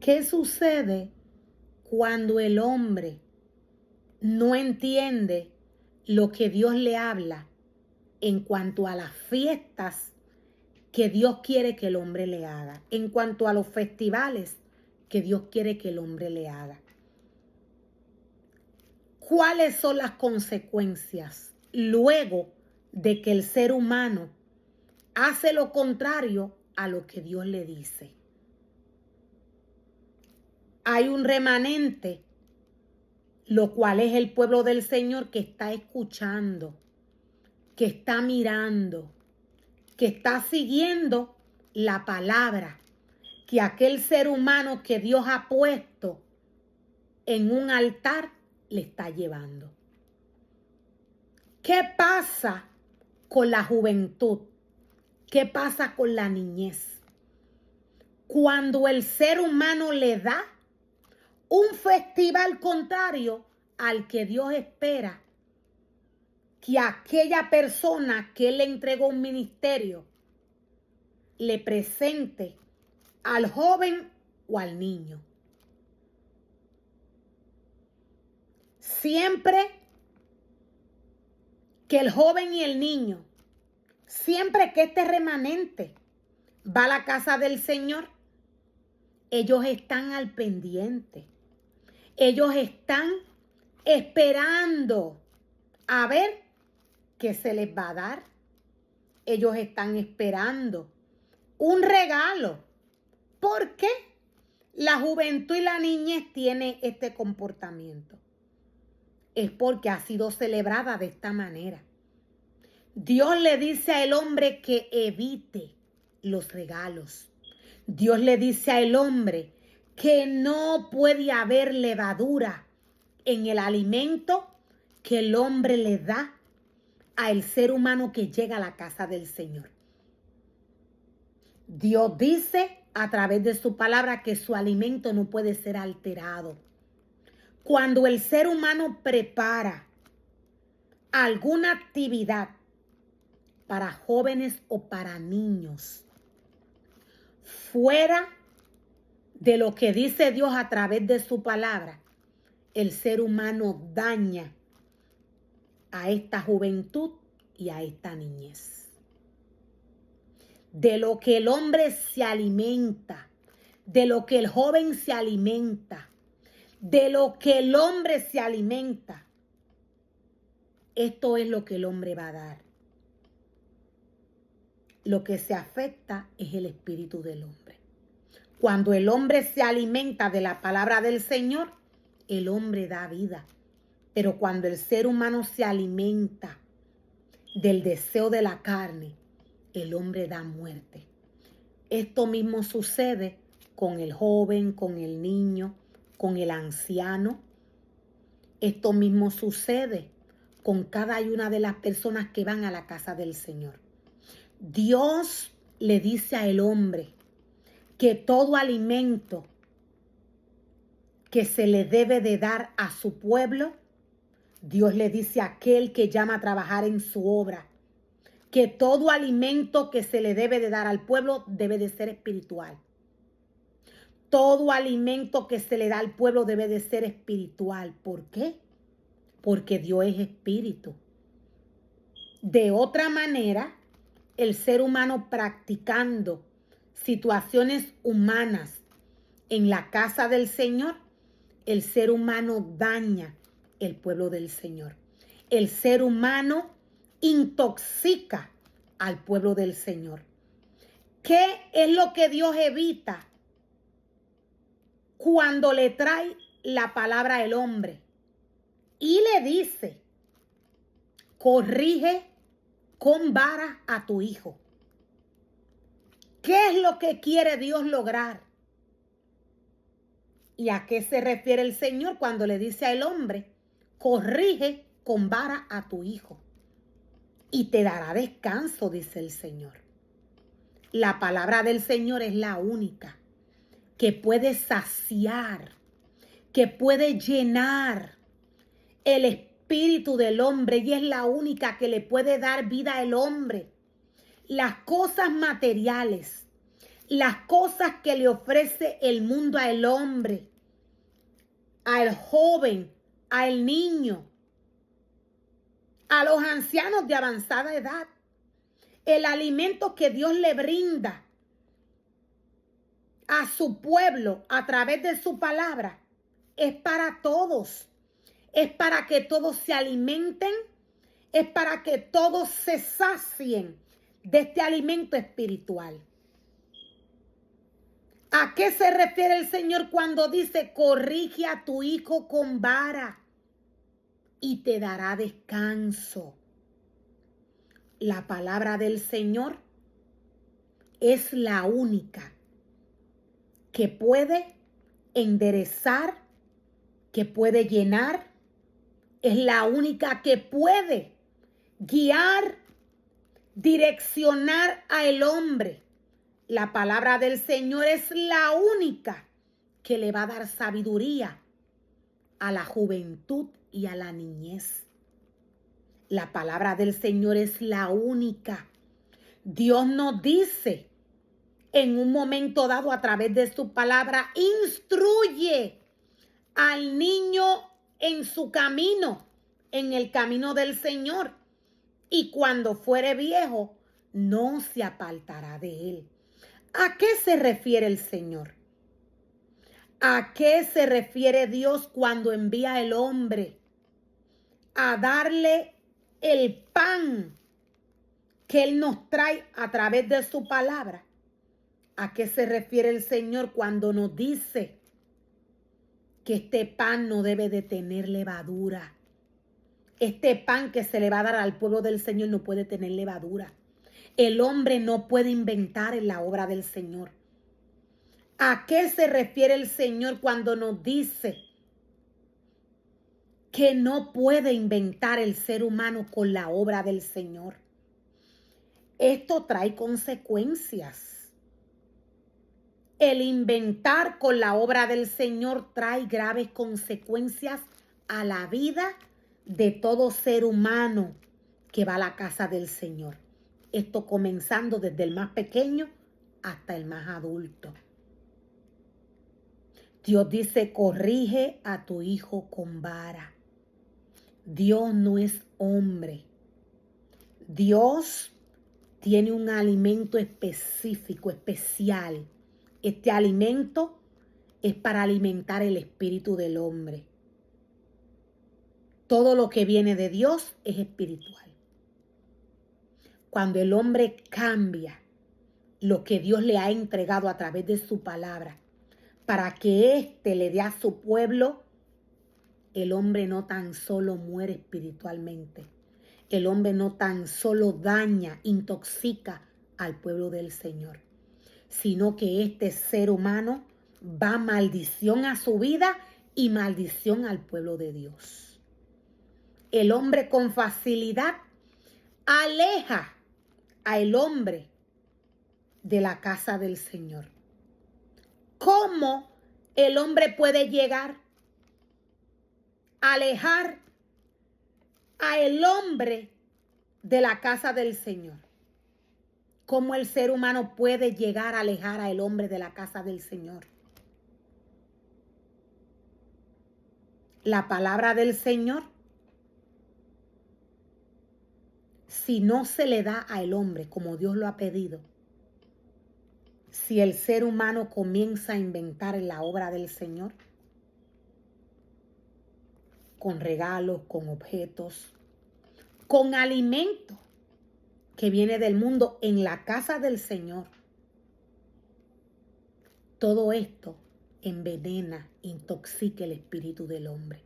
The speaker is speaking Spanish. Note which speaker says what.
Speaker 1: ¿Qué sucede cuando el hombre no entiende lo que Dios le habla en cuanto a las fiestas que Dios quiere que el hombre le haga, en cuanto a los festivales que Dios quiere que el hombre le haga? ¿Cuáles son las consecuencias luego de que el ser humano hace lo contrario a lo que Dios le dice? Hay un remanente, lo cual es el pueblo del Señor, que está escuchando, que está mirando, que está siguiendo la palabra que aquel ser humano que Dios ha puesto en un altar le está llevando. ¿Qué pasa con la juventud? ¿Qué pasa con la niñez? Cuando el ser humano le da un festival contrario al que Dios espera que aquella persona que Él le entregó un ministerio le presente al joven o al niño. Siempre que el joven y el niño, siempre que este remanente va a la casa del Señor, ellos están al pendiente. Ellos están esperando a ver qué se les va a dar. Ellos están esperando un regalo. ¿Por qué la juventud y la niñez tiene este comportamiento? Es porque ha sido celebrada de esta manera. Dios le dice al hombre que evite los regalos. Dios le dice al hombre que no puede haber levadura en el alimento que el hombre le da al ser humano que llega a la casa del Señor. Dios dice a través de su palabra que su alimento no puede ser alterado. Cuando el ser humano prepara alguna actividad para jóvenes o para niños, fuera de lo que dice Dios a través de su palabra, el ser humano daña a esta juventud y a esta niñez. De lo que el hombre se alimenta, de lo que el joven se alimenta, de lo que el hombre se alimenta, esto es lo que el hombre va a dar. Lo que se afecta es el espíritu del hombre. Cuando el hombre se alimenta de la palabra del Señor, el hombre da vida. Pero cuando el ser humano se alimenta del deseo de la carne, el hombre da muerte. Esto mismo sucede con el joven, con el niño, con el anciano. Esto mismo sucede con cada una de las personas que van a la casa del Señor. Dios le dice al hombre que todo alimento que se le debe de dar a su pueblo, Dios le dice a aquel que llama a trabajar en su obra, que todo alimento que se le debe de dar al pueblo debe de ser espiritual. Todo alimento que se le da al pueblo debe de ser espiritual. ¿Por qué? Porque Dios es espíritu. De otra manera, el ser humano practicando situaciones humanas en la casa del Señor, el ser humano daña el pueblo del Señor. El ser humano intoxica al pueblo del Señor. ¿Qué es lo que Dios evita cuando le trae la palabra al hombre? Y le dice, corrige con vara a tu hijo. ¿Qué es lo que quiere Dios lograr? ¿Y a qué se refiere el Señor cuando le dice al hombre, corrige con vara a tu hijo y te dará descanso, dice el Señor? La palabra del Señor es la única que puede saciar, que puede llenar el espíritu del hombre, y es la única que le puede dar vida al hombre. Las cosas materiales, las cosas que le ofrece el mundo al hombre, al joven, al niño, a los ancianos de avanzada edad. El alimento que Dios le brinda a su pueblo a través de su palabra es para todos. Es para que todos se alimenten, es para que todos se sacien de este alimento espiritual. ¿A qué se refiere el Señor cuando dice, corrige a tu hijo con vara y te dará descanso? La palabra del Señor es la única que puede enderezar, que puede llenar, es la única que puede guiar, direccionar al hombre. La palabra del Señor es la única que le va a dar sabiduría a la juventud y a la niñez. La palabra del Señor es la única. Dios nos dice en un momento dado a través de su palabra, instruye al niño en su camino, en el camino del Señor. Y cuando fuere viejo, no se apartará de él. ¿A qué se refiere el Señor? ¿A qué se refiere Dios cuando envía al hombre a darle el pan que Él nos trae a través de su palabra? ¿A qué se refiere el Señor cuando nos dice que este pan no debe de tener levadura? Este pan que se le va a dar al pueblo del Señor no puede tener levadura. El hombre no puede inventar en la obra del Señor. ¿A qué se refiere el Señor cuando nos dice que no puede inventar el ser humano con la obra del Señor? Esto trae consecuencias. El inventar con la obra del Señor trae graves consecuencias a la vida de todo ser humano que va a la casa del Señor. Esto comenzando desde el más pequeño hasta el más adulto. Dios dice, corrige a tu hijo con vara. Dios no es hombre. Dios tiene un alimento específico, especial. Este alimento es para alimentar el espíritu del hombre. Todo lo que viene de Dios es espiritual. Cuando el hombre cambia lo que Dios le ha entregado a través de su palabra, para que éste le dé a su pueblo, el hombre no tan solo muere espiritualmente. El hombre no tan solo daña, intoxica al pueblo del Señor, sino que este ser humano va maldición a su vida y maldición al pueblo de Dios. El hombre con facilidad aleja al hombre de la casa del Señor. ¿Cómo el hombre puede llegar a alejar al hombre de la casa del Señor? ¿Cómo el ser humano puede llegar a alejar al hombre de la casa del Señor? La palabra del Señor, si no se le da al hombre como Dios lo ha pedido, si el ser humano comienza a inventar la obra del Señor, con regalos, con objetos, con alimento que viene del mundo en la casa del Señor, todo esto envenena, intoxica el espíritu del hombre.